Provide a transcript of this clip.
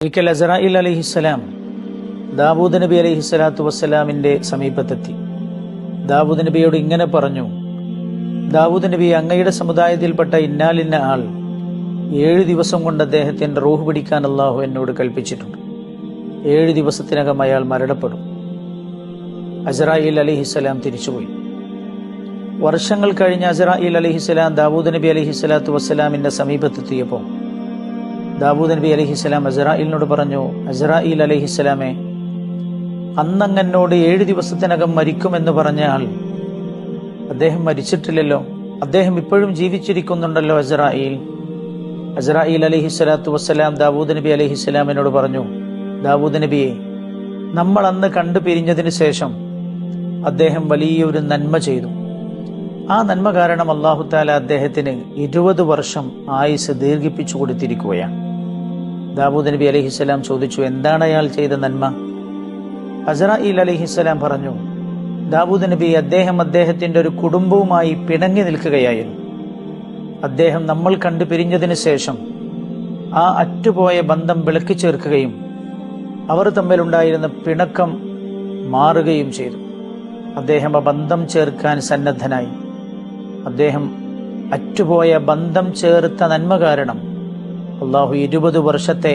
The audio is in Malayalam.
ഒരിക്കൽ അസ്റായീൽ അലൈഹിസ്സലാം ദാവൂദ് നബി അലൈഹിസ്സലാത്തു വസ്സലാമിന്റെ സമീപത്തെത്തി. ദാവൂദ് നബിയോട് ഇങ്ങനെ പറഞ്ഞു: ദാവൂദ് നബി, അങ്ങയുടെ സമുദായത്തിൽപ്പെട്ട ഇന്നാലിന്ന ആൾ 7 ദിവസം കൊണ്ട് അദ്ദേഹത്തിന്റെ റൂഹ് പിടിക്കാൻ അല്ലാഹു എന്നോട് കൽപ്പിച്ചിട്ടുണ്ട്. 7 ദിവസത്തിനകം അയാൾ മരണപ്പെടും. അസ്റായീൽ അലൈഹിസ്സലാം തിരിച്ചുപോയി. വർഷങ്ങൾ കഴിഞ്ഞ് അസ്റായീൽ അലൈഹിസ്സലാം ദാവൂദ് നബി അലൈഹിസ്സലാത്തു വസ്സലാമിന്റെ സമീപത്തെത്തിയപ്പോൾ ദാവൂദ് നബി അലൈഹിസ്സലാം അസ്റായീലിനോട് പറഞ്ഞു: അസ്റായീൽ അലൈഹിസ്സലാമേ, അന്നങ്ങനോട് 7 ദിവസത്തിനകം മരിക്കുമെന്ന് പറഞ്ഞ ആൾ അദ്ദേഹം മരിച്ചിട്ടില്ലല്ലോ, അദ്ദേഹം ഇപ്പോഴും ജീവിച്ചിരിക്കുന്നുണ്ടല്ലോ അസ്റായീൽ. അസ്റായീൽ അലൈഹിസ്സലാത്തു വസ്സലാം ദാവൂദ് നബി അലൈഹിസ്സലാമിനോട് പറഞ്ഞു: ദാവൂദ് നബിയെ, നമ്മൾ അന്ന് കണ്ടു പിരിഞ്ഞതിന് ശേഷം അദ്ദേഹം വലിയൊരു നന്മ ചെയ്തു. ആ നന്മ കാരണം അല്ലാഹു തആല അദ്ദേഹത്തിന് 20 വർഷം ആയുസ് ദീർഘിപ്പിച്ചു കൊടുത്തിരിക്കുകയാണ്. ദാവൂദ് നബി അലൈഹിസ്സലാം ചോദിച്ചു: എന്താണ് അയാൾ ചെയ്ത നന്മ? അസ്റായീൽ അലൈഹിസ്സലാം പറഞ്ഞു: ദാവൂദ് നബി, അദ്ദേഹം അദ്ദേഹത്തിന്റെ ഒരു കുടുംബവുമായി പിണങ്ങി നിൽക്കുകയായിരുന്നു. അദ്ദേഹം നമ്മൾ കണ്ടു പിരിഞ്ഞതിന് ശേഷം ആ അറ്റുപോയ ബന്ധം വിളക്കി ചേർക്കുകയും അവർ തമ്മിലുണ്ടായിരുന്ന പിണക്കം മാറുകയും ചെയ്തു. അദ്ദേഹം ആ ബന്ധം ചേർക്കാൻ സന്നദ്ധനായി. അദ്ദേഹം അറ്റുപോയ ബന്ധം ചേർത്ത നന്മ കാരണം അല്ലാഹു 20 വർഷത്തെ